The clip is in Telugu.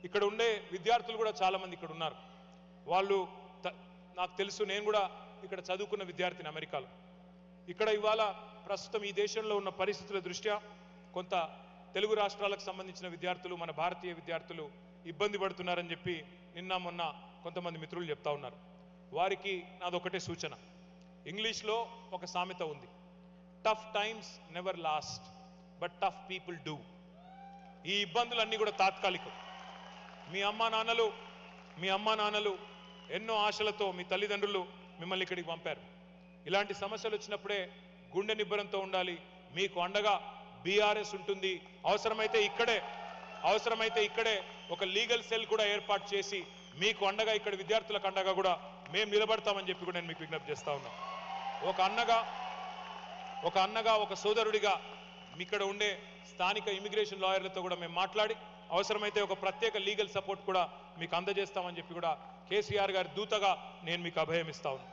ఇక్కడ ఉండే విద్యార్థులు కూడా చాలా మంది ఇక్కడ ఉన్నారు. వాళ్ళు నాకు తెలుసు, నేను కూడా ఇక్కడ చదువుకున్న విద్యార్థిని అమెరికాలో. ఇక్కడ ఇవాళ ప్రస్తుతం ఈ దేశంలో ఉన్న పరిస్థితుల దృష్ట్యా కొంత తెలుగు రాష్ట్రాలకు సంబంధించిన విద్యార్థులు, మన భారతీయ విద్యార్థులు ఇబ్బంది పడుతున్నారని చెప్పి నిన్న మొన్న కొంతమంది మిత్రులు చెప్తా ఉన్నారు. వారికి నాదొకటే సూచన. ఇంగ్లీష్లో ఒక సామెత ఉంది, tough times never lost but tough people do. ఈ ఇబ్బందులన్నీ కూడా తాత్కాలికం. మీ అమ్మా నాన్నలు ఎన్నో ఆశలతో మీ తల్లిదండ్రులు మిమ్మల్ని ఇక్కడికి పంపారు. ఇలాంటి సమస్యలు వచ్చినప్పుడే గుండె నిబ్బరంతో ఉండాలి. మీకు అండగా బీఆర్ఎస్ ఉంటుంది. అవసరమైతే ఇక్కడే ఒక లీగల్ సెల్ కూడా ఏర్పాటు చేసి మీకు అండగా, ఇక్కడ విద్యార్థులకు అండగా కూడా మేము నిలబడతామని చెప్పి కూడా నేను మీకు విజ్ఞప్తి చేస్తా ఉన్నా. ఒక అన్నగా ఒక సోదరుడిగా ఇక్కడ ఉండే స్థానిక ఇమిగ్రేషన్ లాయర్లతో కూడా మేము మాట్లాడి అవసరమైతే ఒక ప్రత్యేక లీగల్ సపోర్ట్ కూడా మీకు అందజేస్తామని చెప్పి కూడా కేసీఆర్ గారి దూతగా నేను మీకు అభయం ఇస్తా ఉన్నా.